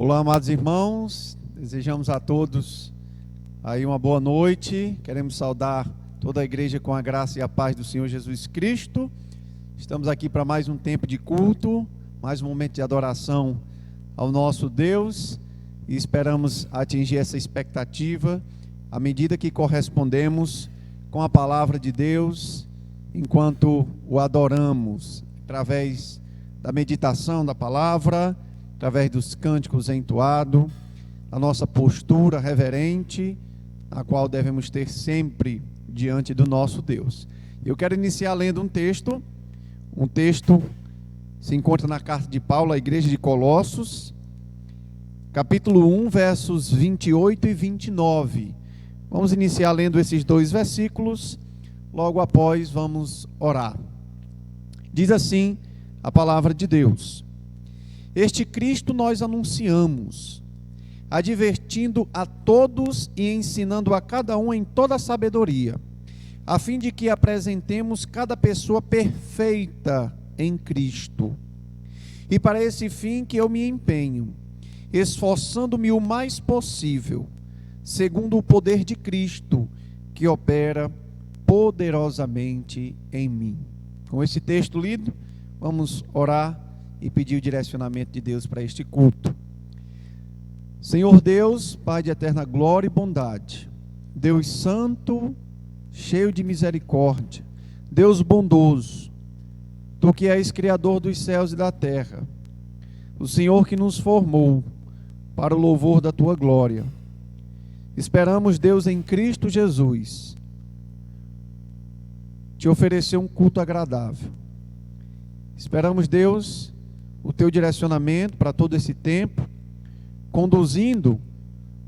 Olá, amados irmãos, desejamos a todos aí uma boa noite. Queremos saudar toda a igreja com a graça e a paz do Senhor Jesus Cristo. Estamos aqui para mais um tempo de culto, mais um momento de adoração ao nosso Deus, e esperamos atingir essa expectativa à medida que correspondemos com a palavra de Deus, enquanto o adoramos, através da meditação da palavra, através dos cânticos entoados, a nossa postura reverente, a qual devemos ter sempre diante do nosso Deus. Eu quero iniciar lendo um texto se encontra na carta de Paulo à igreja de Colossos, capítulo 1, versos 28 e 29. Vamos iniciar lendo esses dois versículos, logo após vamos orar. Diz assim a palavra de Deus: Este Cristo nós anunciamos, advertindo a todos e ensinando a cada um em toda a sabedoria, a fim de que apresentemos cada pessoa perfeita em Cristo. E para esse fim que eu me empenho, esforçando-me o mais possível, segundo o poder de Cristo, que opera poderosamente em mim. Com esse texto lido, vamos orar e pedir o direcionamento de Deus para este culto. Senhor Deus, Pai de eterna glória e bondade, Deus santo, cheio de misericórdia, Deus bondoso, Tu que és Criador dos céus e da terra, o Senhor que nos formou para o louvor da Tua glória. Esperamos, Deus, em Cristo Jesus, Te oferecer um culto agradável. Esperamos, Deus, o Teu direcionamento para todo esse tempo, conduzindo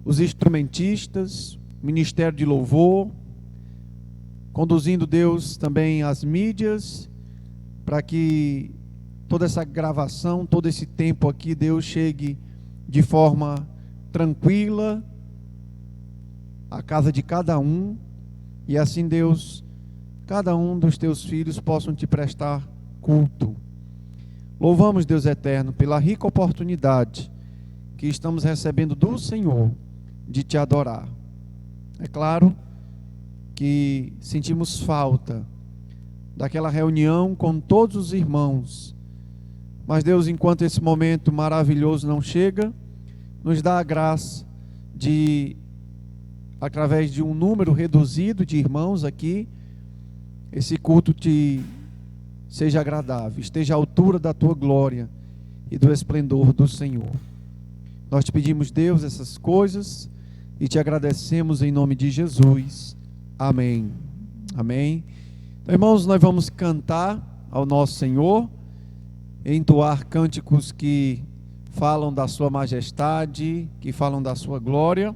os instrumentistas, ministério de louvor, conduzindo, Deus, também as mídias, para que toda essa gravação, todo esse tempo aqui, Deus, chegue de forma tranquila à casa de cada um, e assim, Deus, cada um dos Teus filhos possam Te prestar culto. Louvamos, Deus eterno, pela rica oportunidade que estamos recebendo do Senhor de Te adorar. É claro que sentimos falta daquela reunião com todos os irmãos, mas Deus, enquanto esse momento maravilhoso não chega, nos dá a graça de, através de um número reduzido de irmãos aqui, esse culto Te seja agradável, esteja à altura da Tua glória e do esplendor do Senhor. Nós Te pedimos, Deus, essas coisas e Te agradecemos em nome de Jesus. Amém. Amém. Então, irmãos, nós vamos cantar ao nosso Senhor, entoar cânticos que falam da Sua majestade, que falam da Sua glória.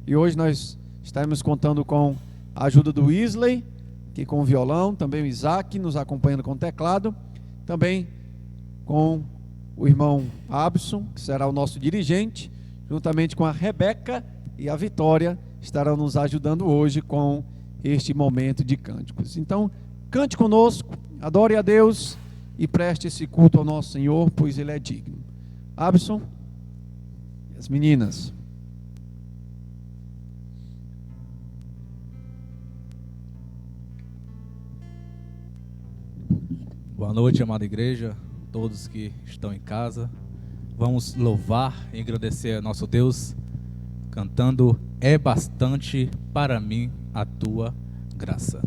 E hoje nós estaremos contando com a ajuda do Wesley, aqui com o violão, também o Isaac nos acompanhando com o teclado, também com o irmão Abson, que será o nosso dirigente, juntamente com a Rebeca e a Vitória, estarão nos ajudando hoje com este momento de cânticos. Então, cante conosco, adore a Deus e preste esse culto ao nosso Senhor, pois Ele é digno. Abson, as meninas. Boa noite, amada igreja, todos que estão em casa. Vamos louvar e agradecer a nosso Deus, cantando É Bastante para Mim a Tua Graça.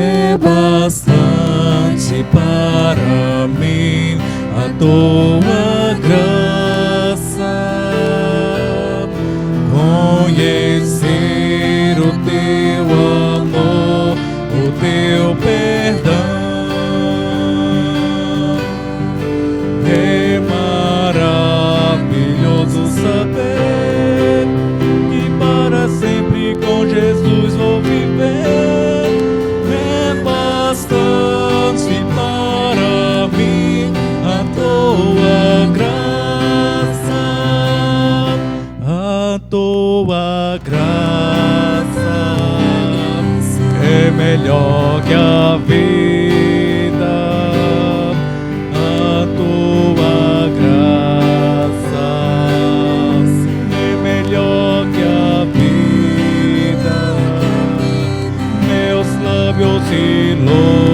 É bastante para mim a Tua graça, conhecer o Teu amor, o Teu perdão. É maravilhoso saber que para sempre com Jesus vou viver. É bastante tua graça é melhor que a vida. A tua graça é melhor que a vida. Meus lábios se louvam,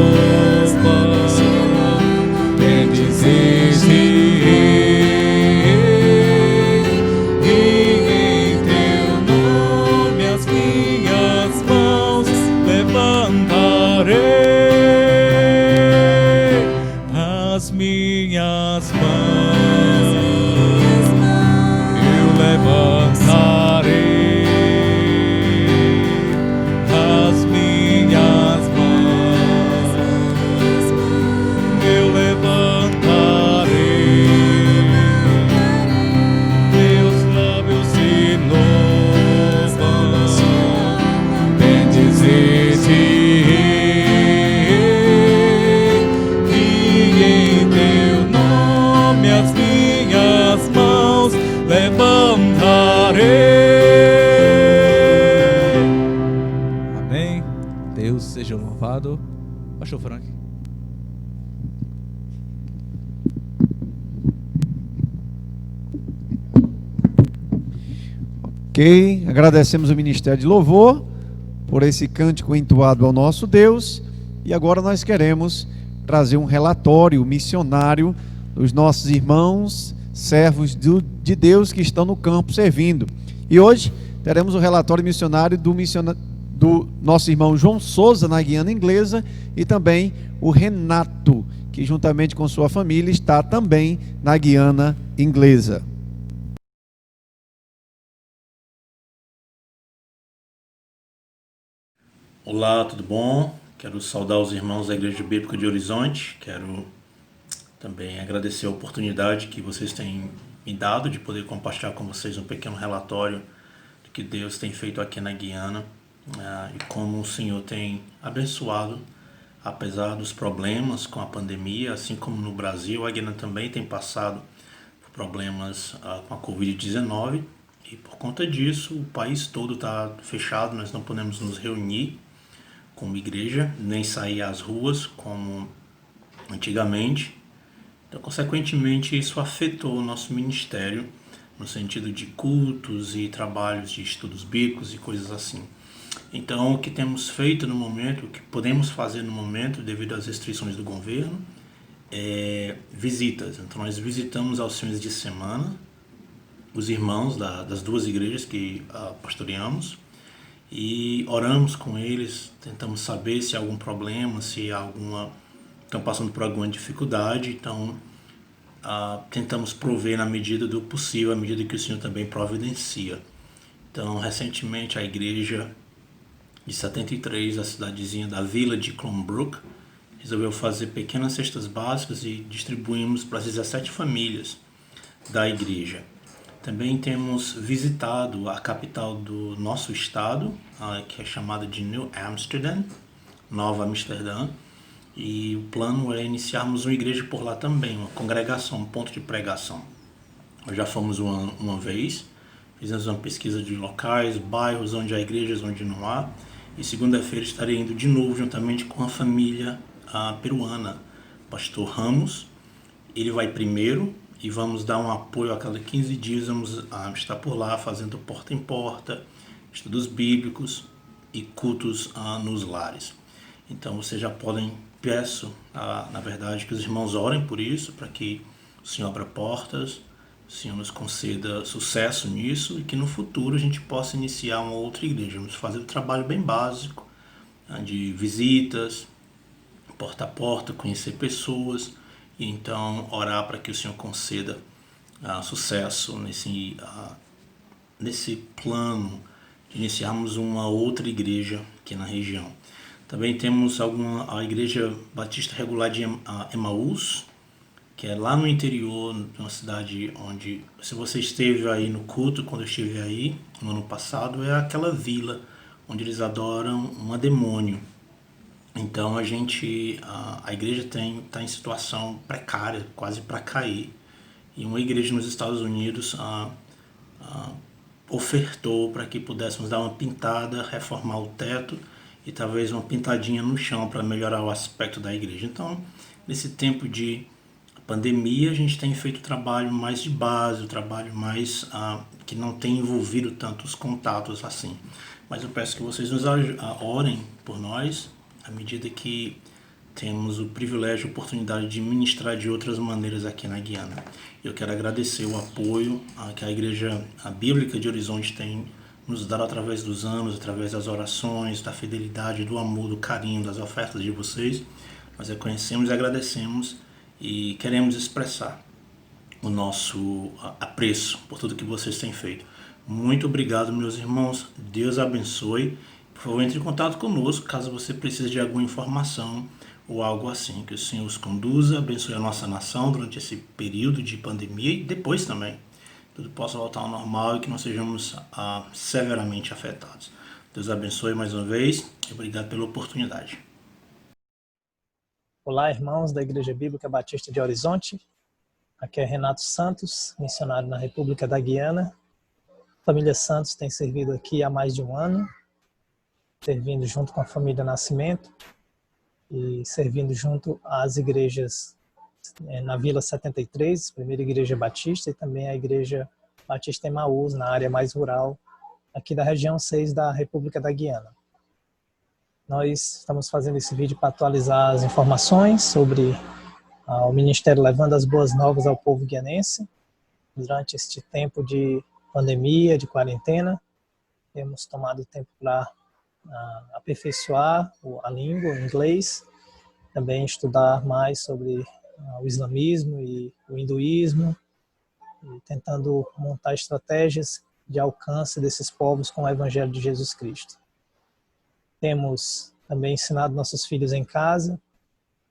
bendizes as minhas mãos, eu levantarei as minhas mãos, eu levantarei, meus lábios se louvam, bendizer-te. As minhas mãos levantarei. Amém. Deus seja louvado. Pastor Frank. Ok, agradecemos o Ministério de Louvor por esse cântico entoado ao nosso Deus. E agora nós queremos trazer um relatório missionário dos nossos irmãos, servos de Deus que estão no campo servindo. E hoje teremos o relatório missionário do nosso irmão João Souza, na Guiana Inglesa, e também o Renato, que juntamente com sua família está também na Guiana Inglesa. Olá, tudo bom? Quero saudar os irmãos da Igreja Bíblica de Horizonte. Quero também agradecer a oportunidade que vocês têm me dado de poder compartilhar com vocês um pequeno relatório do que Deus tem feito aqui na Guiana e como o Senhor tem abençoado, apesar dos problemas com a pandemia, assim como no Brasil. A Guiana também tem passado por problemas com a Covid-19 e por conta disso o país todo está fechado, nós não podemos nos reunir como igreja, nem sair às ruas como antigamente. Então, consequentemente, isso afetou o nosso ministério no sentido de cultos e trabalhos de estudos bíblicos e coisas assim. Então, o que temos feito no momento, o que podemos fazer no momento, devido às restrições do governo, é visitas. Então, nós visitamos aos fins de semana os irmãos das duas igrejas que pastoreamos e oramos com eles, tentamos saber se há algum problema, se há estão passando por alguma dificuldade. Então tentamos prover na medida do possível, à medida que o Senhor também providencia. Então, recentemente a igreja de 73, a cidadezinha da vila de Clonbrook, resolveu fazer pequenas cestas básicas e distribuímos para as 17 famílias da igreja. Também temos visitado a capital do nosso estado, que é chamada de New Amsterdam, Nova Amsterdã, e o plano é iniciarmos uma igreja por lá também, uma congregação, um ponto de pregação. Nós já fomos uma vez, fizemos uma pesquisa de locais, bairros onde há igrejas, onde não há, e segunda-feira estarei indo de novo juntamente com a família peruana, pastor Ramos. Ele vai primeiro e vamos dar um apoio a cada 15 dias, vamos estar por lá fazendo porta em porta, estudos bíblicos e cultos nos lares. Então vocês já podem, peço na verdade que os irmãos orem por isso, para que o Senhor abra portas, o Senhor nos conceda sucesso nisso e que no futuro a gente possa iniciar uma outra igreja. Vamos fazer um trabalho bem básico, de visitas, porta a porta, conhecer pessoas e então orar para que o Senhor conceda sucesso nesse plano de iniciarmos uma outra igreja aqui na região. Também temos a Igreja Batista Regular de Emaús, que é lá no interior de uma cidade onde, se você esteve aí no culto, quando eu estive aí no ano passado, é aquela vila onde eles adoram um demônio. Então a igreja está em situação precária, quase para cair. E uma igreja nos Estados Unidos ofertou para que pudéssemos dar uma pintada, reformar o teto e talvez uma pintadinha no chão para melhorar o aspecto da igreja. Então, nesse tempo de pandemia, a gente tem feito trabalho mais de base, o trabalho mais que não tem envolvido tantos contatos assim. Mas eu peço que vocês nos orem por nós, à medida que temos o privilégio e a oportunidade de ministrar de outras maneiras aqui na Guiana. Eu quero agradecer o apoio que a Igreja Bíblica de Horizonte tem nos dado através dos anos, através das orações, da fidelidade, do amor, do carinho, das ofertas de vocês. Nós reconhecemos e agradecemos e queremos expressar o nosso apreço por tudo que vocês têm feito. Muito obrigado, meus irmãos. Deus abençoe. Por favor, entre em contato conosco caso você precise de alguma informação ou algo assim. Que o Senhor os conduza, abençoe a nossa nação durante esse período de pandemia e depois também. Tudo possa voltar ao normal e que não sejamos severamente afetados. Deus abençoe mais uma vez e obrigado pela oportunidade. Olá, irmãos da Igreja Bíblica Batista de Horizonte. Aqui é Renato Santos, missionário na República da Guiana. A família Santos tem servido aqui há mais de um ano, servindo junto com a família Nascimento e servindo junto às igrejas na Vila 73, primeira igreja batista, e também a Igreja Batista Emaús, na área mais rural, aqui da região 6 da República da Guiana. Nós estamos fazendo esse vídeo para atualizar as informações sobre o Ministério levando as boas novas ao povo guianense. Durante este tempo de pandemia, de quarentena, temos tomado tempo para aperfeiçoar a língua, o inglês, também estudar mais sobre o islamismo e o hinduísmo, e tentando montar estratégias de alcance desses povos com o Evangelho de Jesus Cristo. Temos também ensinado nossos filhos em casa,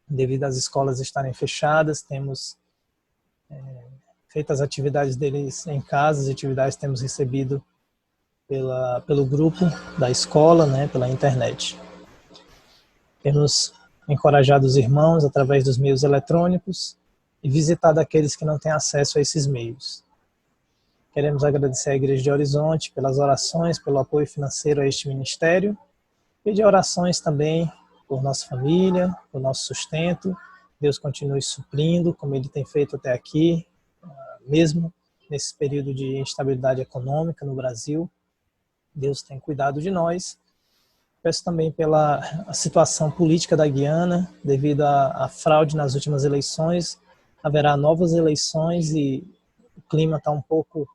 devido às escolas estarem fechadas, temos feito as atividades deles em casa, as atividades temos recebido pelo grupo da escola, pela internet. Temos encorajado os irmãos através dos meios eletrônicos e visitado aqueles que não têm acesso a esses meios. Queremos agradecer à Igreja de Horizonte pelas orações, pelo apoio financeiro a este ministério, e de orações também por nossa família, por nosso sustento. Deus continue suprindo, como Ele tem feito até aqui, mesmo nesse período de instabilidade econômica no Brasil. Deus tem cuidado de nós. Peço também pela situação política da Guiana, devido à fraude nas últimas eleições. Haverá novas eleições e o clima está um pouco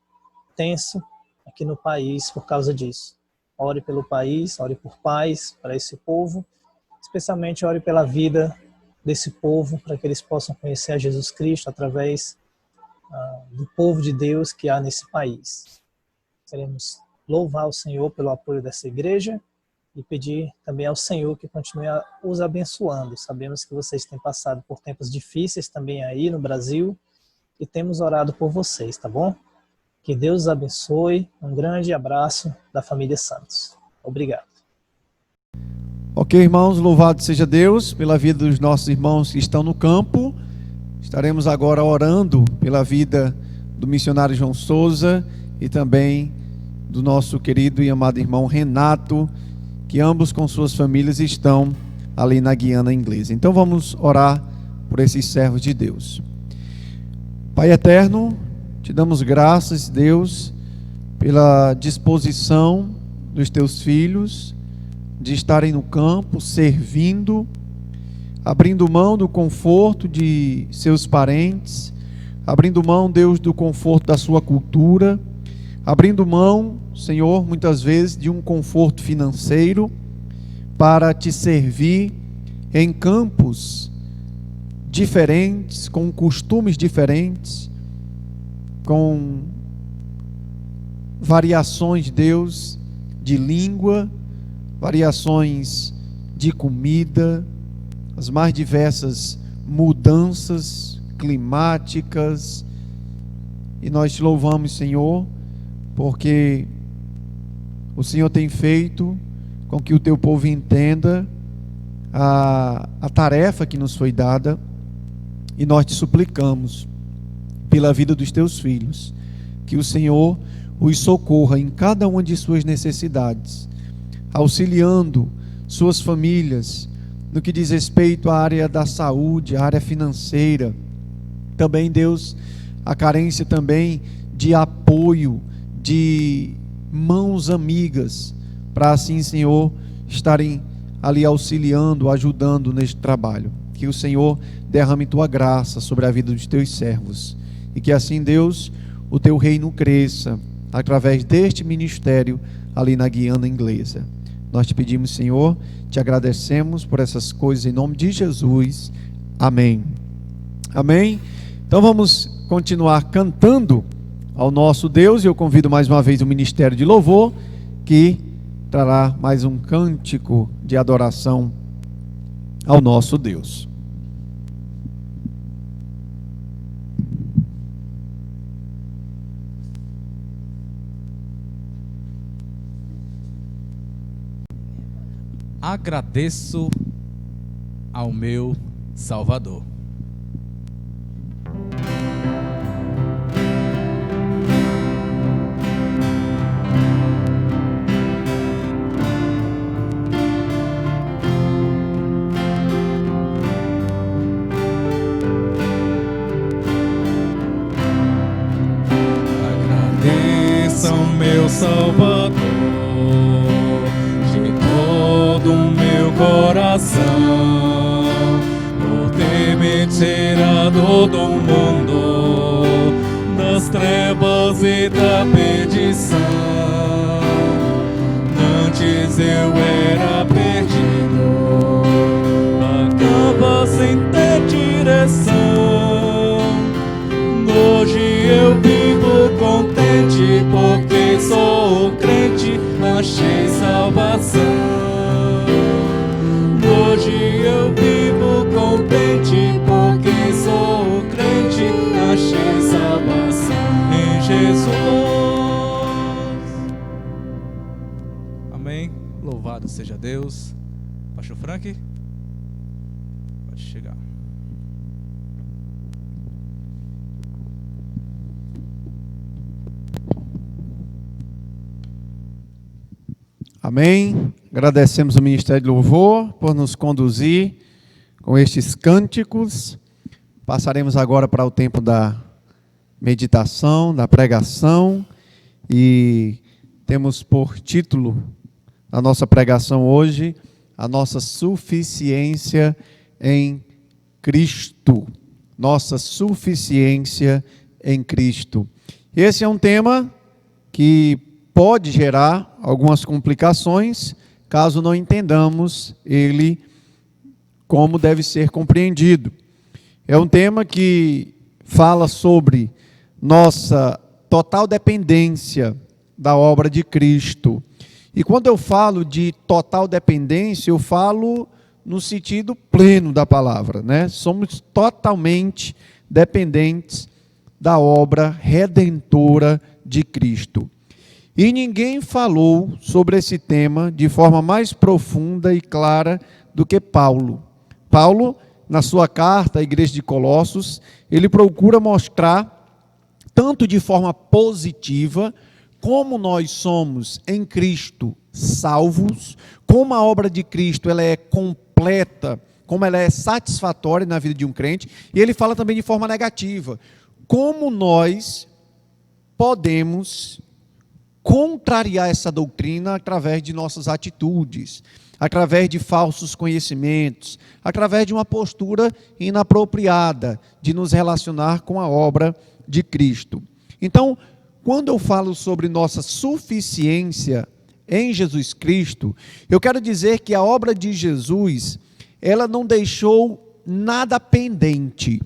tenso aqui no país por causa disso. Ore pelo país, ore por paz para esse povo, especialmente ore pela vida desse povo, para que eles possam conhecer a Jesus Cristo através do povo de Deus que há nesse país. Queremos louvar o Senhor pelo apoio dessa igreja e pedir também ao Senhor que continue os abençoando. Sabemos que vocês têm passado por tempos difíceis também aí no Brasil e temos orado por vocês, tá bom? Que Deus os abençoe. Um grande abraço da família Santos. Obrigado. Ok, irmãos, louvado seja Deus pela vida dos nossos irmãos que estão no campo. Estaremos agora orando pela vida do missionário João Souza e também do nosso querido e amado irmão Renato, que ambos com suas famílias estão ali na Guiana Inglesa. Então vamos orar por esses servos de Deus. Pai eterno, te damos graças, Deus, pela disposição dos teus filhos de estarem no campo, servindo, abrindo mão do conforto de seus parentes, abrindo mão, Deus, do conforto da sua cultura, abrindo mão, Senhor, muitas vezes de um conforto financeiro para te servir em campos diferentes, com costumes diferentes, com variações, Deus, de língua, variações de comida, as mais diversas mudanças climáticas. E nós te louvamos, Senhor, porque o Senhor tem feito com que o teu povo entenda a tarefa que nos foi dada, e nós te suplicamos pela vida dos teus filhos, que o Senhor os socorra em cada uma de suas necessidades, auxiliando suas famílias no que diz respeito à área da saúde, à área financeira. Também, Deus, a carência também de apoio, de mãos amigas, para assim, Senhor, estarem ali auxiliando, ajudando neste trabalho. Que o Senhor derrame tua graça sobre a vida dos teus servos, e que assim, Deus, o teu reino cresça através deste ministério ali na Guiana Inglesa. Nós te pedimos, Senhor, te agradecemos por essas coisas em nome de Jesus. Amém. Amém. Então vamos continuar cantando ao nosso Deus, e eu convido mais uma vez o Ministério de Louvor, que trará mais um cântico de adoração ao nosso Deus. Agradeço ao meu Salvador. Agradeço ao meu Salvador de todo o meu coração por ter me tirado do mundo, das trevas e da perdição. Antes eu era perdido, vagava sem ter direção. Hoje eu vivo contente porque sou crente, achei salvação. Hoje eu vivo contente porque sou crente, achei salvação em Jesus. Amém. Louvado seja Deus. Pastor Frank, pode chegar. Amém. Agradecemos o Ministério de Louvor por nos conduzir com estes cânticos. Passaremos agora para o tempo da meditação, da pregação, e temos por título a nossa pregação hoje, a nossa suficiência em Cristo. Nossa suficiência em Cristo. Esse é um tema que pode gerar algumas complicações, caso não entendamos ele como deve ser compreendido. É um tema que fala sobre nossa total dependência da obra de Cristo. E quando eu falo de total dependência, eu falo no sentido pleno da palavra, né? Somos totalmente dependentes da obra redentora de Cristo. E ninguém falou sobre esse tema de forma mais profunda e clara do que Paulo. Paulo, na sua carta à igreja de Colossos, ele procura mostrar, tanto de forma positiva, como nós somos em Cristo salvos, como a obra de Cristo ela é completa, como ela é satisfatória na vida de um crente, e ele fala também de forma negativa, como nós podemos contrariar essa doutrina através de nossas atitudes, através de falsos conhecimentos, através de uma postura inapropriada de nos relacionar com a obra de Cristo. Então, quando eu falo sobre nossa suficiência em Jesus Cristo, eu quero dizer que a obra de Jesus, ela não deixou nada pendente.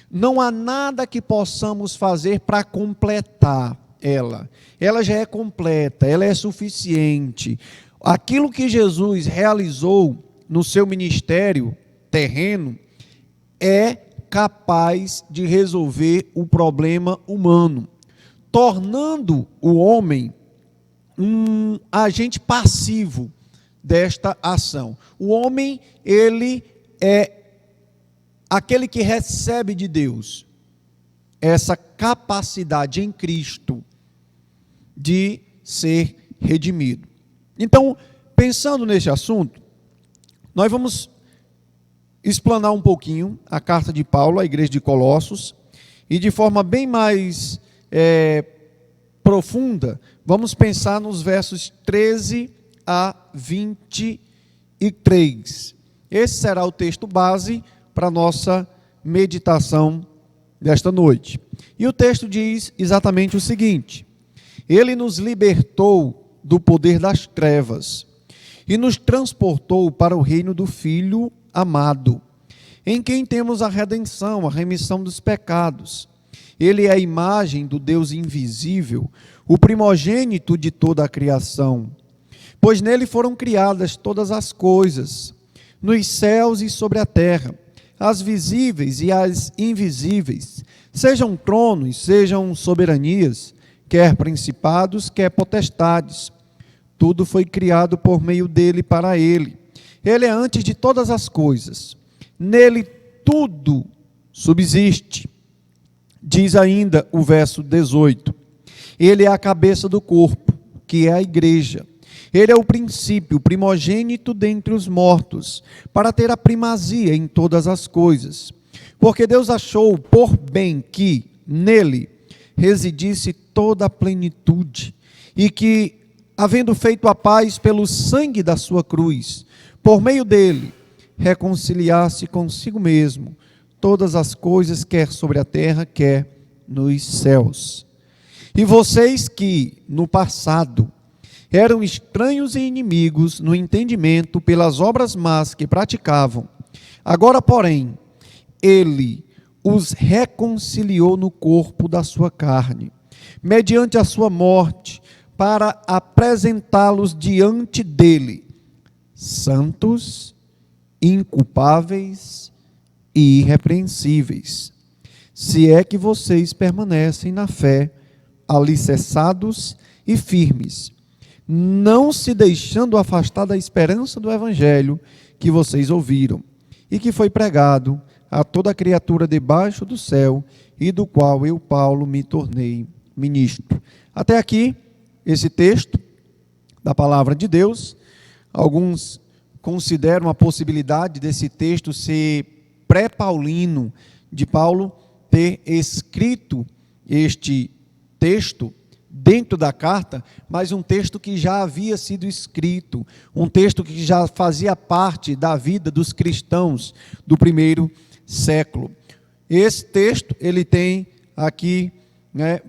Não há nada que possamos fazer para completar ela. Ela já é completa, ela é suficiente. Aquilo que Jesus realizou no seu ministério terreno é capaz de resolver o problema humano, tornando o homem um agente passivo desta ação. O homem, ele é aquele que recebe de Deus essa capacidade em Cristo de ser redimido. Então, pensando nesse assunto, nós vamos explanar um pouquinho a carta de Paulo à igreja de Colossos e de forma bem mais profunda, vamos pensar nos versos 13 a 23. Esse será o texto base para a nossa meditação desta noite. E o texto diz exatamente o seguinte: Ele nos libertou do poder das trevas e nos transportou para o reino do Filho amado, em quem temos a redenção, a remissão dos pecados. Ele é a imagem do Deus invisível, o primogênito de toda a criação, pois nele foram criadas todas as coisas, nos céus e sobre a terra, as visíveis e as invisíveis, sejam tronos, sejam soberanias, quer principados, quer potestades. Tudo foi criado por meio dele e para ele. Ele é antes de todas as coisas. Nele tudo subsiste. Diz ainda o verso 18. Ele é a cabeça do corpo, que é a igreja. Ele é o princípio, o primogênito dentre os mortos, para ter a primazia em todas as coisas. Porque Deus achou por bem que nele residisse toda a plenitude, e que, havendo feito a paz pelo sangue da sua cruz, por meio dele, reconciliasse consigo mesmo todas as coisas, quer sobre a terra, quer nos céus. E vocês que, no passado, eram estranhos e inimigos no entendimento pelas obras más que praticavam, agora, porém, ele os reconciliou no corpo da sua carne, mediante a sua morte, para apresentá-los diante dele, santos, inculpáveis e irrepreensíveis, se é que vocês permanecem na fé, alicerçados e firmes, não se deixando afastar da esperança do evangelho que vocês ouviram, e que foi pregado a toda criatura debaixo do céu, e do qual eu, Paulo, me tornei ministro. Até aqui, esse texto da palavra de Deus. Alguns consideram a possibilidade desse texto ser pré-paulino, de Paulo ter escrito este texto dentro da carta, mas um texto que já havia sido escrito, um texto que já fazia parte da vida dos cristãos do primeiro século. Esse texto, ele tem aqui,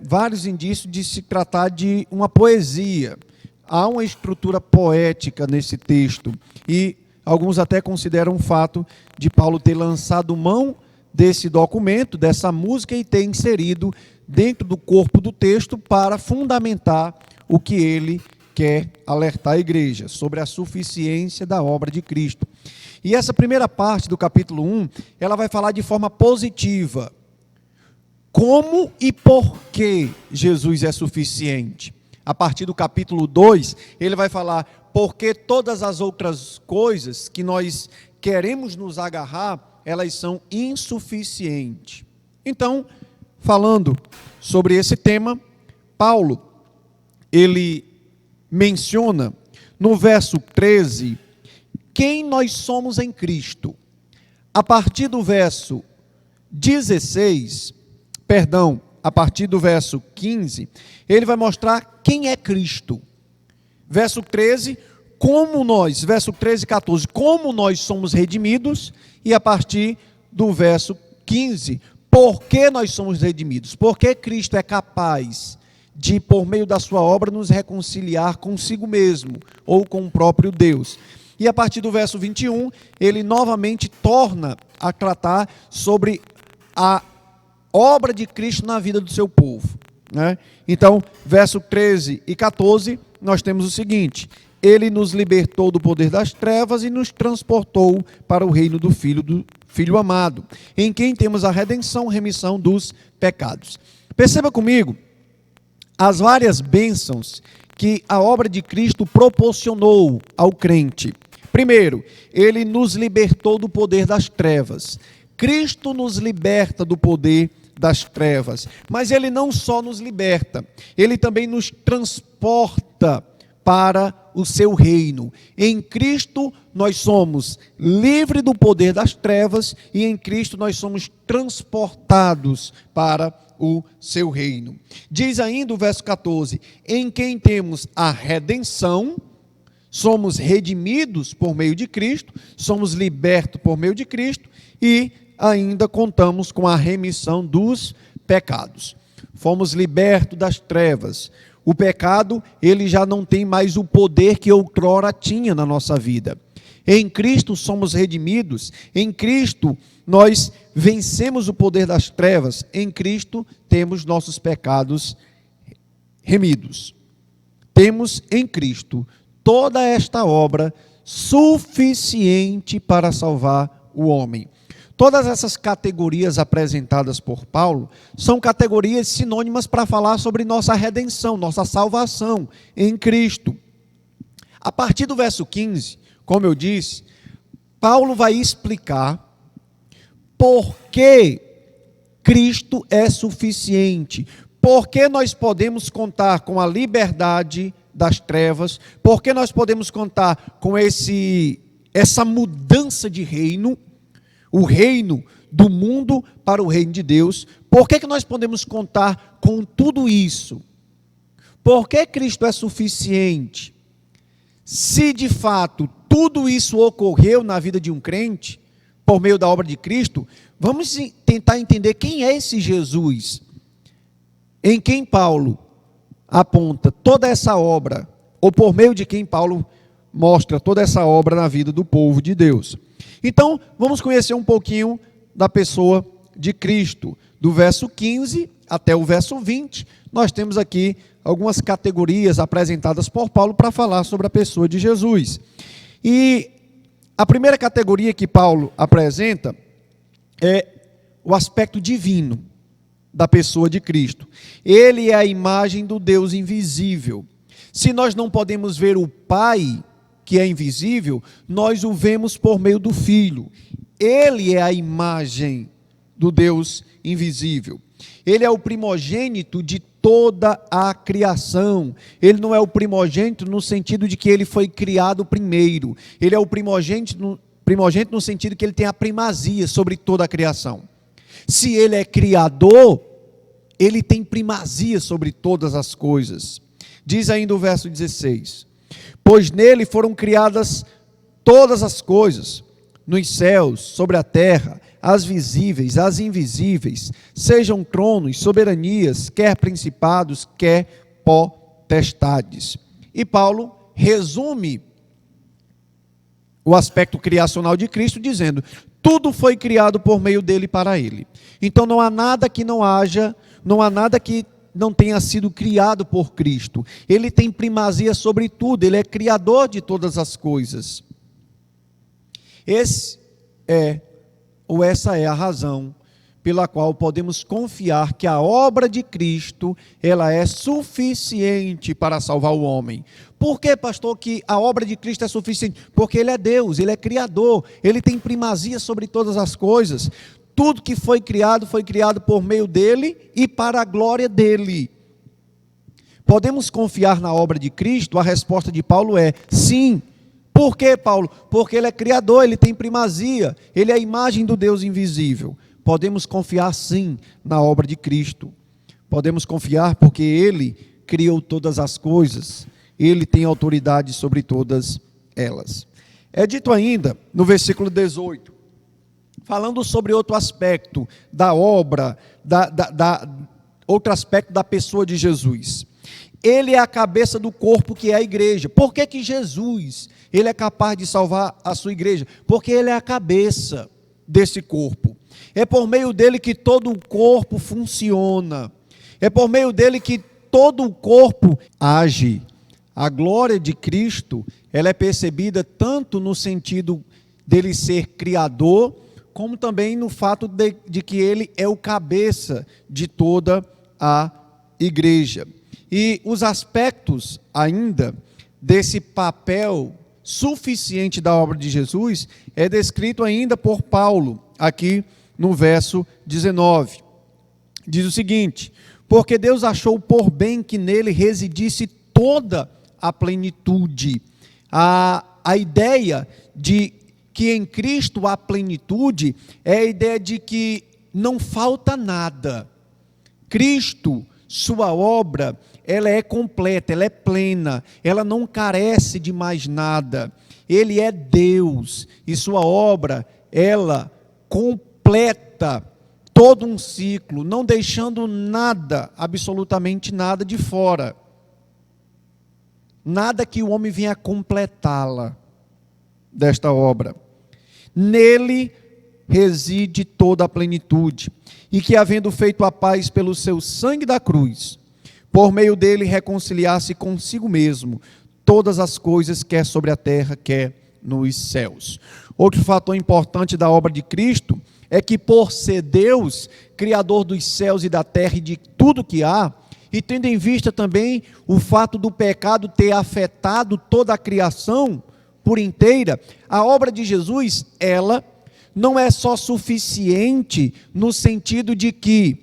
vários indícios de se tratar de uma poesia. Há uma estrutura poética nesse texto, e alguns até consideram o fato de Paulo ter lançado mão desse documento, dessa música, e ter inserido dentro do corpo do texto para fundamentar o que ele quer alertar a igreja, sobre a suficiência da obra de Cristo. E essa primeira parte do capítulo 1, ela vai falar de forma positiva. Como e por que Jesus é suficiente? A partir do capítulo 2, ele vai falar porque todas as outras coisas que nós queremos nos agarrar, elas são insuficientes. Então, falando sobre esse tema, Paulo, ele menciona no verso 13, quem nós somos em Cristo. A partir do verso 16, a partir do verso 15, ele vai mostrar quem é Cristo. Verso 13, verso 13 e 14, como nós somos redimidos, e a partir do verso 15, por que nós somos redimidos? Porque Cristo é capaz de, por meio da sua obra, nos reconciliar consigo mesmo, ou com o próprio Deus. E a partir do verso 21, ele novamente torna a tratar sobre a obra de Cristo na vida do seu povo. Então, verso 13 e 14, nós temos o seguinte: ele nos libertou do poder das trevas e nos transportou para o reino do Filho amado, em quem temos a redenção, remissão dos pecados. Perceba comigo as várias bênçãos que a obra de Cristo proporcionou ao crente. Primeiro, ele nos libertou do poder das trevas. Cristo nos liberta do poder das trevas. Mas ele não só nos liberta, ele também nos transporta para o seu reino. Em Cristo nós somos livres do poder das trevas e em Cristo nós somos transportados para o seu reino. Diz ainda o verso 14: em quem temos a redenção, somos redimidos por meio de Cristo, somos libertos por meio de Cristo e ainda contamos com a remissão dos pecados. Fomos libertos das trevas. O pecado, ele já não tem mais o poder que outrora tinha na nossa vida. Em Cristo somos redimidos, em Cristo nós vencemos o poder das trevas, em Cristo temos nossos pecados remidos. Temos em Cristo toda esta obra suficiente para salvar o homem. Todas essas categorias apresentadas por Paulo são categorias sinônimas para falar sobre nossa redenção, nossa salvação em Cristo. A partir do verso 15, como eu disse, Paulo vai explicar por que Cristo é suficiente, por que nós podemos contar com a liberdade das trevas, por que nós podemos contar com essa mudança de reino, o reino do mundo para o reino de Deus. Por que nós podemos contar com tudo isso? Por que Cristo é suficiente? Se de fato tudo isso ocorreu na vida de um crente, por meio da obra de Cristo, vamos tentar entender quem é esse Jesus, em quem Paulo aponta toda essa obra, ou por meio de quem Paulo mostra toda essa obra na vida do povo de Deus. Então, vamos conhecer um pouquinho da pessoa de Cristo. Do verso 15 até o verso 20, nós temos aqui algumas categorias apresentadas por Paulo para falar sobre a pessoa de Jesus. E a primeira categoria que Paulo apresenta é o aspecto divino da pessoa de Cristo. Ele é a imagem do Deus invisível. Se nós não podemos ver o Pai, que é invisível, nós o vemos por meio do Filho. Ele é a imagem do Deus invisível. Ele é o primogênito de toda a criação. Ele não é o primogênito no sentido de que ele foi criado primeiro. Ele é o primogênito no sentido que ele tem a primazia sobre toda a criação. Se ele é criador, ele tem primazia sobre todas as coisas. Diz ainda o verso 16: pois nele foram criadas todas as coisas, nos céus, sobre a terra, as visíveis, as invisíveis, sejam tronos, soberanias, quer principados, quer potestades. E Paulo resume o aspecto criacional de Cristo dizendo: tudo foi criado por meio dele e para ele. Então não há nada que não haja, não há nada que não tenha sido criado por Cristo. Ele tem primazia sobre tudo, ele é criador de todas as coisas. Essa é a razão pela qual podemos confiar que a obra de Cristo, ela é suficiente para salvar o homem. Por que, pastor, que a obra de Cristo é suficiente? Porque ele é Deus, ele é criador, ele tem primazia sobre todas as coisas. Tudo que foi criado por meio dele e para a glória dele. Podemos confiar na obra de Cristo? A resposta de Paulo é sim. Por quê, Paulo? Porque ele é criador, ele tem primazia, ele é a imagem do Deus invisível. Podemos confiar sim na obra de Cristo. Podemos confiar porque ele criou todas as coisas, ele tem autoridade sobre todas elas. É dito ainda no versículo 18, falando sobre outro aspecto da obra, outro aspecto da pessoa de Jesus. Ele é a cabeça do corpo que é a igreja. Por que Jesus, ele é capaz de salvar a sua igreja? Porque ele é a cabeça desse corpo. É por meio dele que todo o corpo funciona. É por meio dele que todo o corpo age. A glória de Cristo, ela é percebida tanto no sentido dele ser criador, como também no fato de que ele é o cabeça de toda a igreja. E os aspectos ainda desse papel suficiente da obra de Jesus é descrito ainda por Paulo, aqui no verso 19. diz o seguinte: porque Deus achou por bem que nele residisse toda a plenitude. A ideia de que em Cristo há plenitude é a ideia de que não falta nada. Cristo, sua obra, ela é completa, ela é plena, ela não carece de mais nada. Ele é Deus e sua obra, ela completa todo um ciclo, não deixando nada, absolutamente nada de fora. Nada que o homem venha completá-la desta obra. Nele reside toda a plenitude, e que, havendo feito a paz pelo seu sangue da cruz, por meio dele reconciliasse consigo mesmo todas as coisas, quer sobre a terra, quer nos céus. Outro fator importante da obra de Cristo é que, por ser Deus, Criador dos céus e da terra e de tudo que há, e tendo em vista também o fato do pecado ter afetado toda a criação por inteira, a obra de Jesus, ela não é só suficiente no sentido de que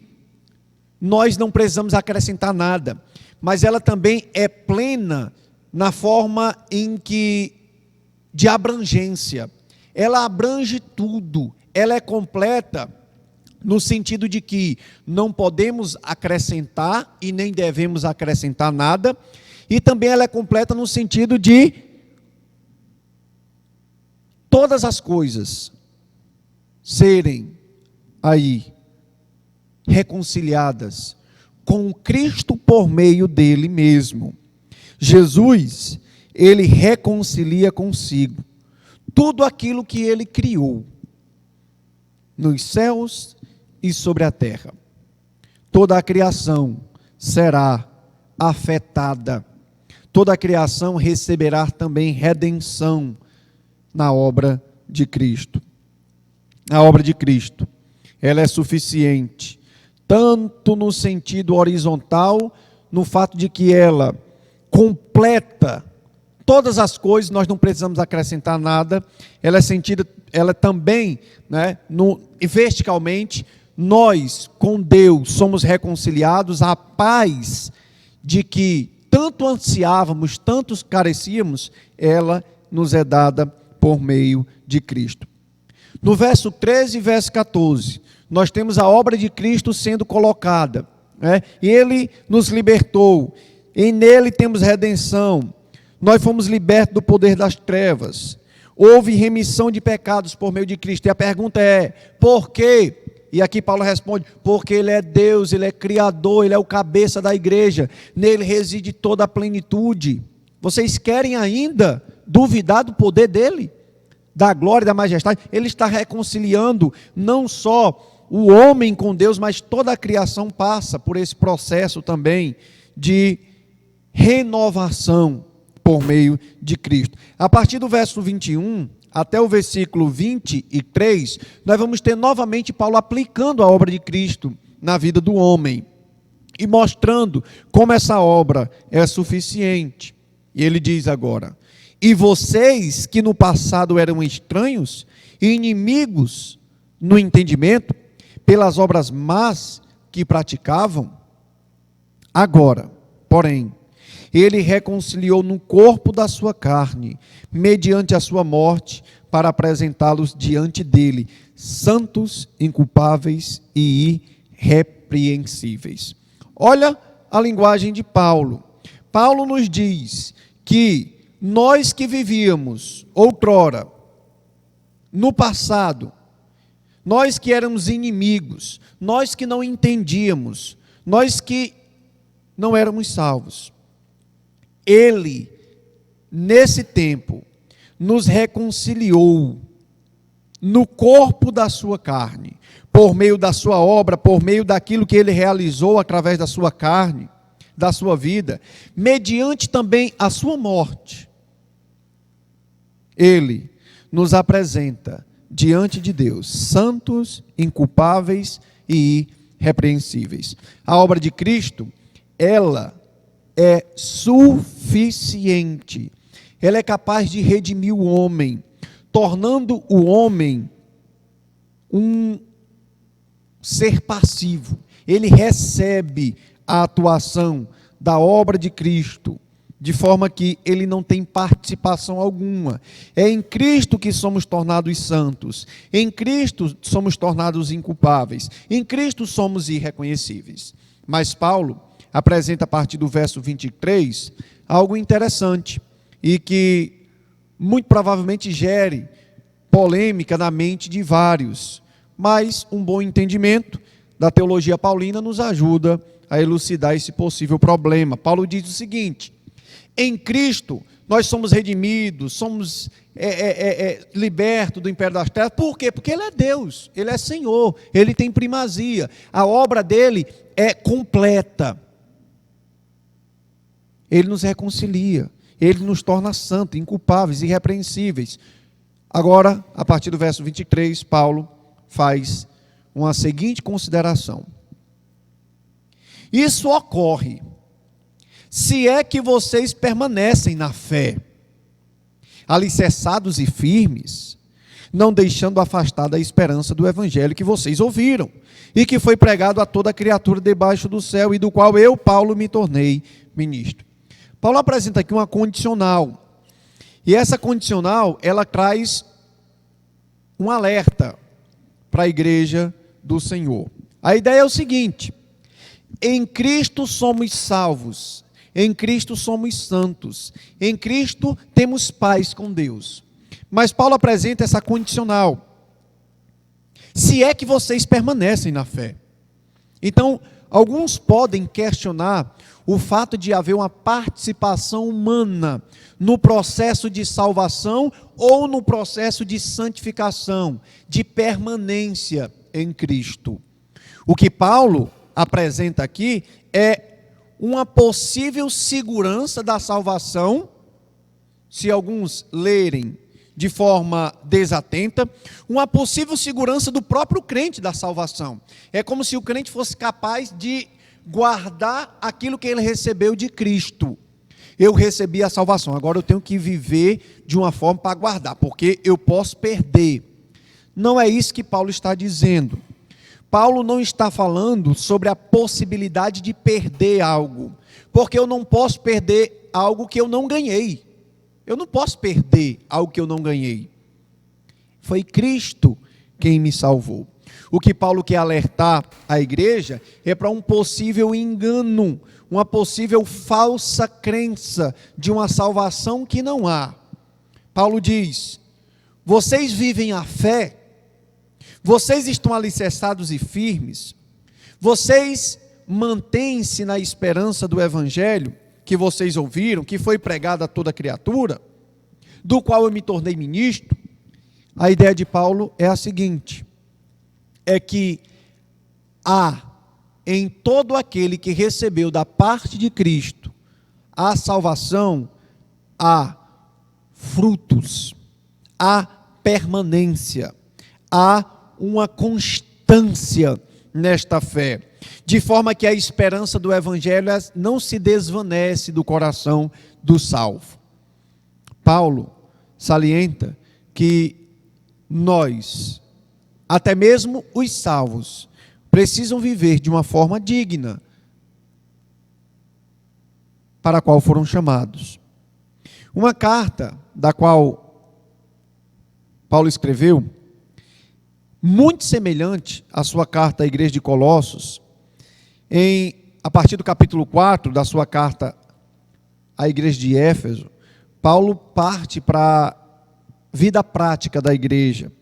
nós não precisamos acrescentar nada, mas ela também é plena na forma em que de abrangência. Ela abrange tudo, ela é completa no sentido de que não podemos acrescentar e nem devemos acrescentar nada, e também ela é completa no sentido de todas as coisas serem aí reconciliadas com Cristo por meio dele mesmo. Jesus, ele reconcilia consigo tudo aquilo que ele criou nos céus e sobre a terra. Toda a criação será afetada, toda a criação receberá também redenção na obra de Cristo. A obra de Cristo, ela é suficiente, tanto no sentido horizontal, no fato de que ela completa todas as coisas, nós não precisamos acrescentar nada. Ela é sentida, ela também, verticalmente, nós com Deus somos reconciliados. A paz de que tanto ansiávamos, tanto carecíamos, ela nos é dada por meio de Cristo. No verso 13 e verso 14, nós temos a obra de Cristo sendo colocada. Ele nos libertou, e nele temos redenção. Nós fomos libertos do poder das trevas. Houve remissão de pecados por meio de Cristo. E a pergunta é, por quê? E aqui Paulo responde, porque ele é Deus, ele é Criador, ele é o cabeça da igreja. Nele reside toda a plenitude. Vocês querem ainda duvidar do poder dele? Da glória e da majestade? Ele está reconciliando não só o homem com Deus, mas toda a criação passa por esse processo também de renovação por meio de Cristo. A partir do verso 21 até o versículo 23, nós vamos ter novamente Paulo aplicando a obra de Cristo na vida do homem e mostrando como essa obra é suficiente. E ele diz agora: e vocês que no passado eram estranhos e inimigos no entendimento, pelas obras más que praticavam, agora, porém, ele reconciliou no corpo da sua carne, mediante a sua morte, para apresentá-los diante dele, santos, inculpáveis e irrepreensíveis. Olha a linguagem de Paulo. Paulo nos diz que nós que vivíamos outrora, no passado, nós que éramos inimigos, nós que não entendíamos, nós que não éramos salvos, ele, nesse tempo, nos reconciliou no corpo da sua carne, por meio da sua obra, por meio daquilo que ele realizou através da sua carne, da sua vida, mediante também a sua morte. Ele nos apresenta diante de Deus, santos, inculpáveis e irrepreensíveis. A obra de Cristo, ela é suficiente. Ela é capaz de redimir o homem, tornando o homem um ser passivo. ele recebe a atuação da obra de Cristo, de forma que ele não tem participação alguma. É em Cristo que somos tornados santos, em Cristo somos tornados inculpáveis, em Cristo somos irreconhecíveis. Mas Paulo apresenta a partir do verso 23 algo interessante e que muito provavelmente gere polêmica na mente de vários, mas um bom entendimento da teologia paulina nos ajuda a elucidar esse possível problema. Paulo diz o seguinte: em Cristo nós somos redimidos, somos libertos do império das trevas. Por quê? Porque Ele é Deus, Ele é Senhor, Ele tem primazia, a obra dEle é completa. Ele nos reconcilia, Ele nos torna santos, inculpáveis, irrepreensíveis. Agora, a partir do verso 23, Paulo faz uma seguinte consideração: isso ocorre se é que vocês permanecem na fé, alicerçados e firmes, não deixando afastar da esperança do evangelho que vocês ouviram, e que foi pregado a toda criatura debaixo do céu, e do qual eu, Paulo, me tornei ministro. Paulo apresenta aqui uma condicional, e essa condicional, ela traz um alerta para a igreja do Senhor. A ideia é o seguinte: em Cristo somos salvos, em Cristo somos santos, em Cristo temos paz com Deus. Mas Paulo apresenta essa condicional: se é que vocês permanecem na fé. Então, alguns podem questionar o fato de haver uma participação humana no processo de salvação ou no processo de santificação, de permanência em Cristo. O que Paulo apresenta aqui é uma possível segurança da salvação, se alguns lerem de forma desatenta, uma possível segurança do próprio crente da salvação. É como se o crente fosse capaz de guardar aquilo que ele recebeu de Cristo. Eu recebi a salvação, agora eu tenho que viver de uma forma para guardar, porque eu posso perder. Não é isso que Paulo está dizendo. Paulo não está falando sobre a possibilidade de perder algo, porque eu não posso perder algo que eu não ganhei. Eu não posso perder algo que eu não ganhei. Foi Cristo quem me salvou. O que Paulo quer alertar a igreja é para um possível engano, uma possível falsa crença de uma salvação que não há. Paulo diz: vocês vivem a fé, vocês estão alicerçados e firmes, vocês mantêm-se na esperança do evangelho que vocês ouviram, que foi pregado a toda criatura, do qual eu me tornei ministro. A ideia de Paulo é a seguinte: é que há em todo aquele que recebeu da parte de Cristo a salvação, há frutos, há permanência, há uma constância nesta fé, de forma que a esperança do evangelho não se desvanece do coração do salvo. Paulo salienta que nós, até mesmo os salvos, precisam viver de uma forma digna para a qual foram chamados. Uma carta da qual Paulo escreveu, muito semelhante à sua carta à igreja de Colossos, a partir do capítulo 4 da sua carta à igreja de Éfeso, Paulo parte para a vida prática da igreja.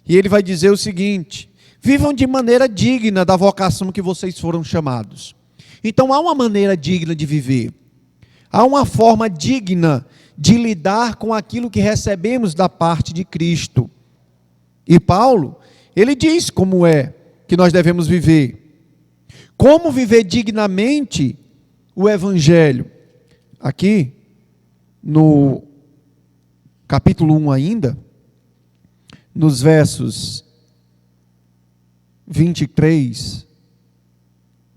E ele vai dizer o seguinte: vivam de maneira digna da vocação que vocês foram chamados. Então há uma maneira digna de viver. Há uma forma digna de lidar com aquilo que recebemos da parte de Cristo. E Paulo, ele diz como é que nós devemos viver. Como viver dignamente o evangelho. Aqui, no capítulo 1 ainda, nos versos 23,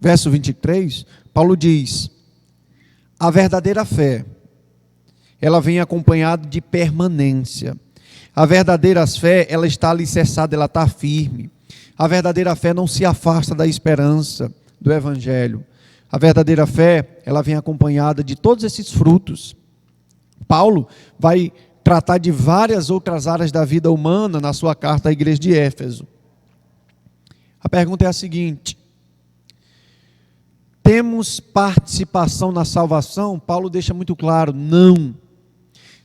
verso 23, Paulo diz: a verdadeira fé, ela vem acompanhada de permanência. A verdadeira fé, ela está alicerçada, ela está firme. A verdadeira fé não se afasta da esperança do Evangelho. A verdadeira fé, ela vem acompanhada de todos esses frutos. Paulo vai tratar de várias outras áreas da vida humana na sua carta à igreja de Éfeso. A pergunta é a seguinte: temos participação na salvação? Paulo deixa muito claro, não.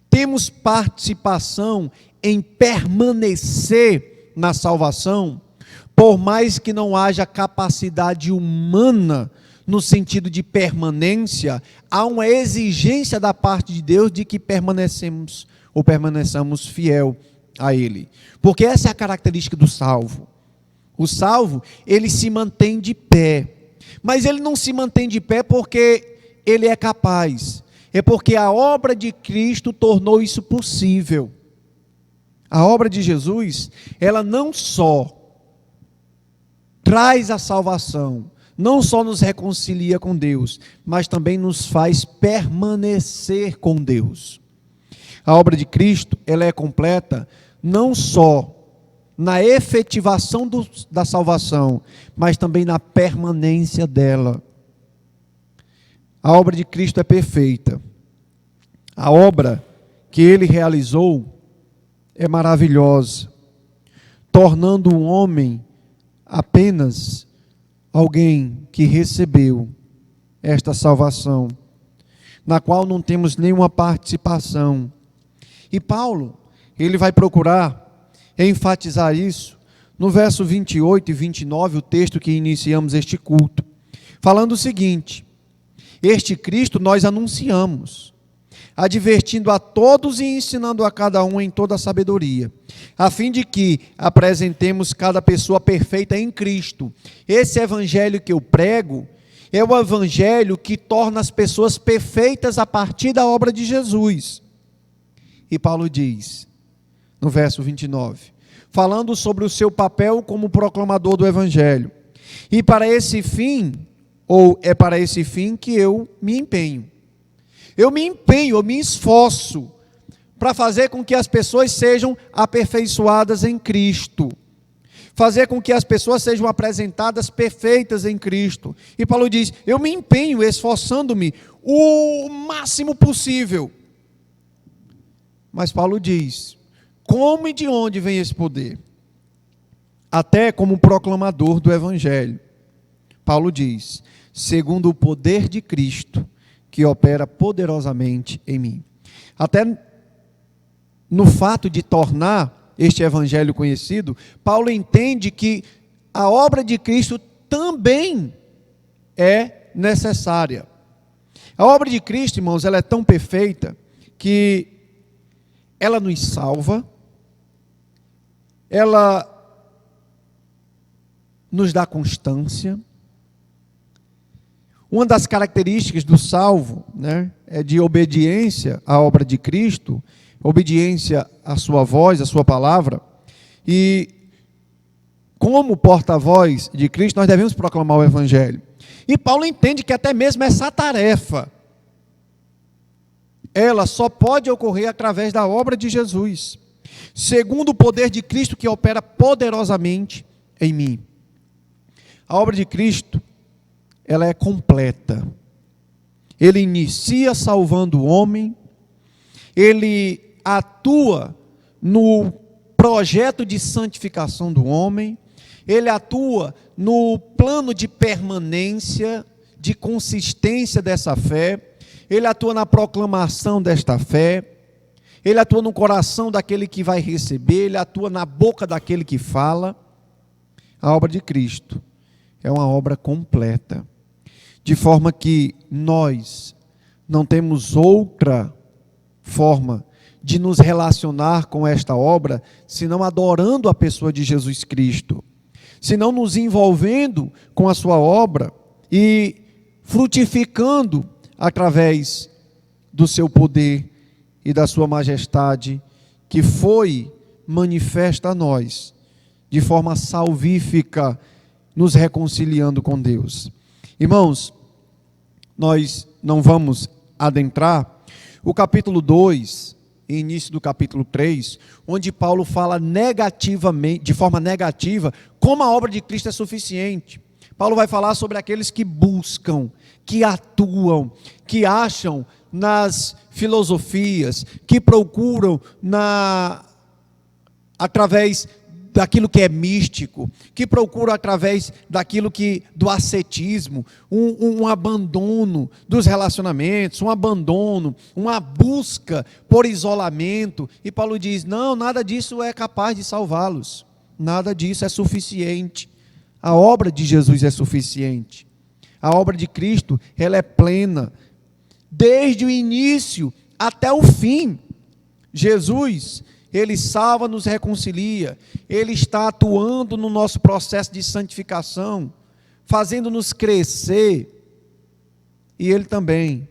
Temos participação em permanecer na salvação, por mais que não haja capacidade humana no sentido de permanência, há uma exigência da parte de Deus de que permaneçamos fiel a Ele. Porque essa é a característica do salvo. O salvo, ele se mantém de pé. Mas ele não se mantém de pé porque ele é capaz. É porque a obra de Cristo tornou isso possível. A obra de Jesus, ela não só traz a salvação, não só nos reconcilia com Deus, mas também nos faz permanecer com Deus. A obra de Cristo, ela é completa não só na efetivação da salvação, mas também na permanência dela. A obra de Cristo é perfeita. A obra que Ele realizou é maravilhosa, tornando um homem apenas alguém que recebeu esta salvação, na qual não temos nenhuma participação. E Paulo, ele vai procurar enfatizar isso no verso 28 e 29, o texto que iniciamos este culto, falando o seguinte: este Cristo nós anunciamos, advertindo a todos e ensinando a cada um em toda a sabedoria, a fim de que apresentemos cada pessoa perfeita em Cristo. Esse evangelho que eu prego é o evangelho que torna as pessoas perfeitas a partir da obra de Jesus. E Paulo diz, no verso 29, falando sobre o seu papel como proclamador do evangelho: e para esse fim, ou é para esse fim que eu me empenho. Eu me esforço para fazer com que as pessoas sejam aperfeiçoadas em Cristo, fazer com que as pessoas sejam apresentadas perfeitas em Cristo. E Paulo diz, eu me empenho, esforçando-me o máximo possível. Mas Paulo diz, como e de onde vem esse poder? Até como proclamador do Evangelho. Paulo diz, segundo o poder de Cristo, que opera poderosamente em mim. Até no fato de tornar este evangelho conhecido, Paulo entende que a obra de Cristo também é necessária. A obra de Cristo, irmãos, ela é tão perfeita que ela nos salva, ela nos dá constância. Uma das características do salvo, é de obediência à obra de Cristo, obediência à sua voz, à sua palavra. E como porta-voz de Cristo, nós devemos proclamar o Evangelho. E Paulo entende que até mesmo essa tarefa, ela só pode ocorrer através da obra de Jesus, segundo o poder de Cristo que opera poderosamente em mim. A obra de Cristo, ela é completa. Ele inicia salvando o homem, ele atua no projeto de santificação do homem, ele atua no plano de permanência, de consistência dessa fé, ele atua na proclamação desta fé, ele atua no coração daquele que vai receber, ele atua na boca daquele que fala. A obra de Cristo é uma obra completa, de forma que nós não temos outra forma de nos relacionar com esta obra, senão adorando a pessoa de Jesus Cristo, senão nos envolvendo com a sua obra e frutificando através do seu poder e da sua majestade, que foi manifesta a nós, de forma salvífica, nos reconciliando com Deus. Irmãos, nós não vamos adentrar. O capítulo 2 início do capítulo 3, onde Paulo fala negativamente, de forma negativa, como a obra de Cristo é suficiente. Paulo vai falar sobre aqueles que buscam, que atuam, que acham nas filosofias, que procuram através daquilo que é místico, que procuram através daquilo do ascetismo, um abandono dos relacionamentos, um abandono, uma busca por isolamento. E Paulo diz, não, nada disso é capaz de salvá-los, nada disso é suficiente. A obra de Jesus é suficiente. A obra de Cristo, ela é plena, desde o início até o fim. Jesus, Ele salva, nos reconcilia, Ele está atuando no nosso processo de santificação, fazendo-nos crescer, e Ele também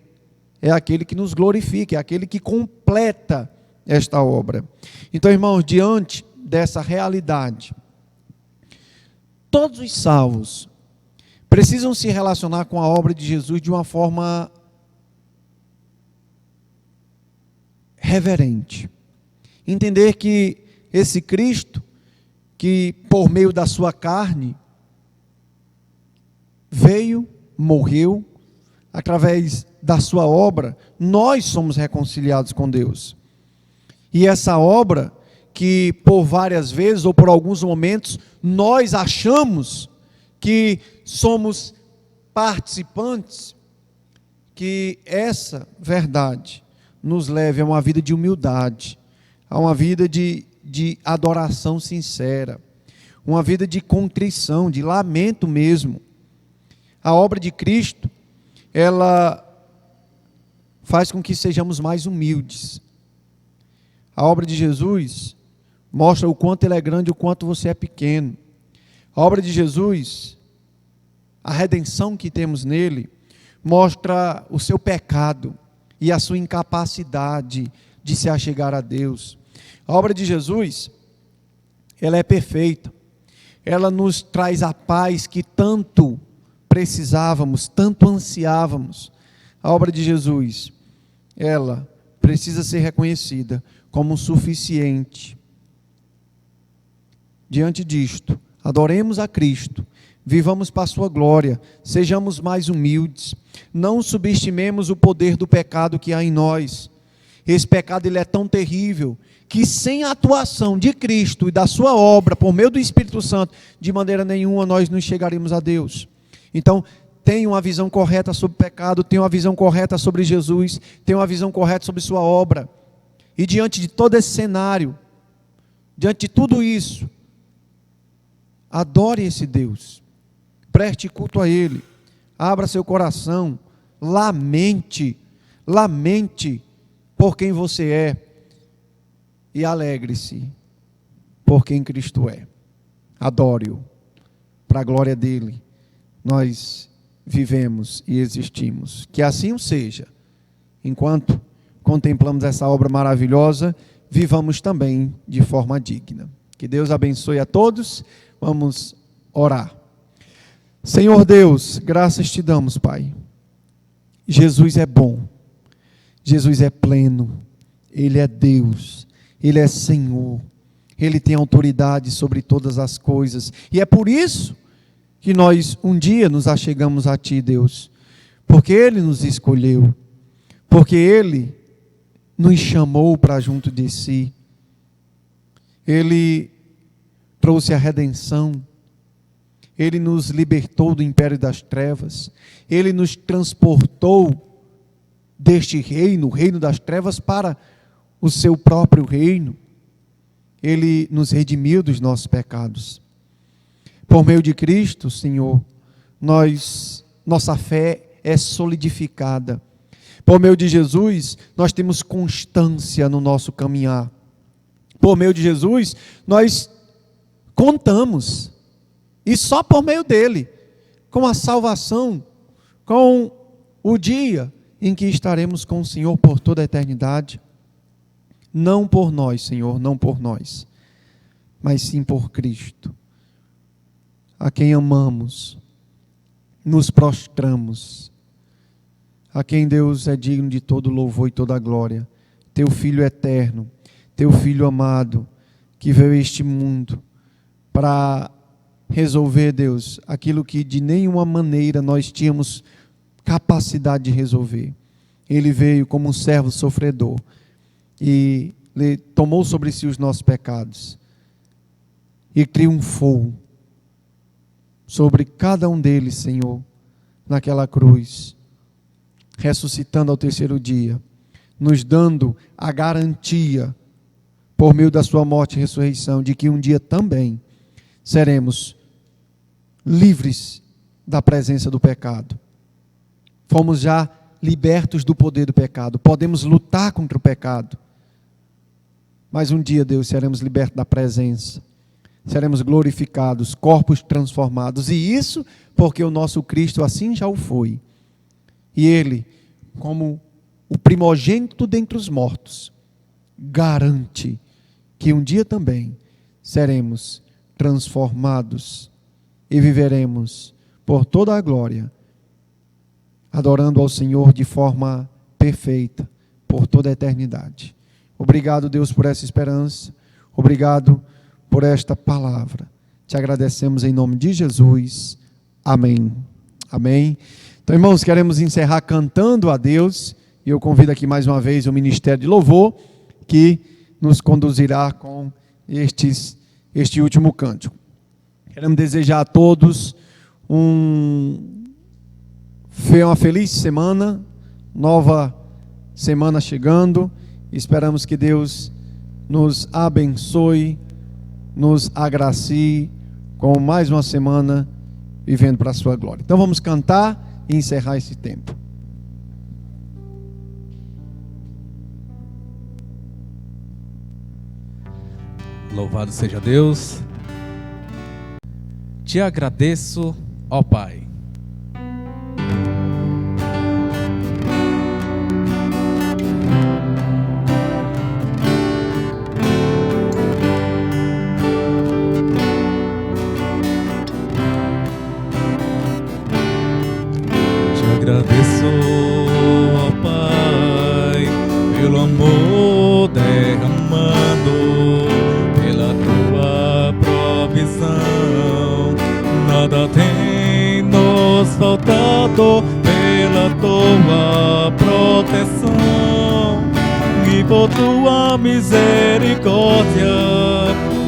é aquele que nos glorifica, é aquele que completa esta obra. Então, irmãos, diante dessa realidade, todos os salvos precisam se relacionar com a obra de Jesus de uma forma reverente. Entender que esse Cristo, que por meio da sua carne, veio, morreu, através da sua obra, nós somos reconciliados com Deus. E essa obra, que por várias vezes, ou por alguns momentos, nós achamos que somos participantes, que essa verdade nos leve a uma vida de humildade, a uma vida de adoração sincera, uma vida de contrição, de lamento mesmo. A obra de Cristo, ela faz com que sejamos mais humildes. A obra de Jesus mostra o quanto Ele é grande, o quanto você é pequeno. A obra de Jesus, a redenção que temos nele, mostra o seu pecado e a sua incapacidade de se achegar a Deus. A obra de Jesus, ela é perfeita. Ela nos traz a paz que tanto precisávamos, tanto ansiávamos. A obra de Jesus, ela precisa ser reconhecida como suficiente. Diante disto, adoremos a Cristo, vivamos para a sua glória, sejamos mais humildes, não subestimemos o poder do pecado que há em nós. Esse pecado, ele é tão terrível, que sem a atuação de Cristo e da sua obra, por meio do Espírito Santo, de maneira nenhuma nós nos chegaremos a Deus. Então, tenha uma visão correta sobre o pecado, tenha uma visão correta sobre Jesus, tenha uma visão correta sobre sua obra. E diante de todo esse cenário, diante de tudo isso, adore esse Deus, preste culto a Ele, abra seu coração, lamente por quem você é e alegre-se por quem Cristo é. Adore-o, para a glória dEle, nós vivemos e existimos. Que assim o seja. Enquanto contemplamos essa obra maravilhosa, vivamos também de forma digna. Que Deus abençoe a todos. Vamos orar. Senhor Deus, graças te damos, Pai. Jesus é bom, Jesus é pleno, Ele é Deus, Ele é Senhor, Ele tem autoridade sobre todas as coisas, e é por isso que nós um dia nos achegamos a Ti, Deus, porque Ele nos escolheu, porque Ele nos chamou para junto de Si, Ele trouxe a redenção, Ele nos libertou do império das trevas, Ele nos transportou deste reino, o reino das trevas, para o seu próprio reino. Ele nos redimiu dos nossos pecados. Por meio de Cristo, Senhor, nossa fé é solidificada. Por meio de Jesus, nós temos constância no nosso caminhar. Por meio de Jesus, nós contamos, e só por meio dele, com a salvação, com o dia em que estaremos com o Senhor por toda a eternidade. Não por nós, Senhor, não por nós, mas sim por Cristo, a quem amamos, nos prostramos, a quem Deus é digno de todo louvor e toda glória. teu Filho eterno, teu Filho amado, que veio a este mundo para resolver, Deus, aquilo que de nenhuma maneira nós tínhamos capacidade de resolver. Ele veio como um servo sofredor e ele tomou sobre si os nossos pecados e triunfou sobre cada um deles, Senhor, naquela cruz, ressuscitando ao terceiro dia, nos dando a garantia, por meio da sua morte e ressurreição, de que um dia também seremos livres da presença do pecado. Fomos já libertos do poder do pecado, podemos lutar contra o pecado, mas um dia, Deus, seremos libertos da presença, seremos glorificados, corpos transformados, e isso porque o nosso Cristo assim já o foi, e Ele, como o primogênito dentre os mortos, garante que um dia também seremos transformados e viveremos por toda a glória, adorando ao Senhor de forma perfeita, por toda a eternidade. Obrigado, Deus, por essa esperança, obrigado por esta palavra. Te agradecemos em nome de Jesus. Amém. Amém. Então, irmãos, queremos encerrar cantando a Deus, e eu convido aqui mais uma vez o Ministério de Louvor, que nos conduzirá com este último cântico. Queremos desejar a todos uma feliz semana, nova semana chegando. Esperamos que Deus nos abençoe, nos agracie com mais uma semana vivendo para a sua glória. Então vamos cantar e encerrar esse tempo. Louvado seja Deus. Te agradeço, ó Pai. Te agradeço, ó Pai, pelo amor derramado, pela tua provisão. Nada tem nos faltado, pela tua proteção e por tua misericórdia.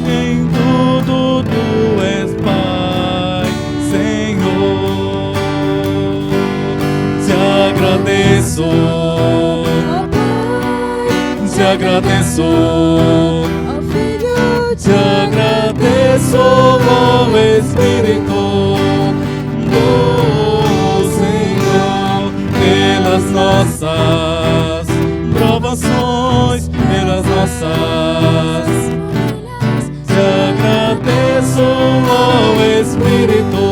Em tudo tu és Pai, Senhor. Te agradeço, te agradeço, te agradeço, ó Espírito do Senhor, pelas nossas provações, pelas nossas. Te agradeço, ó Espírito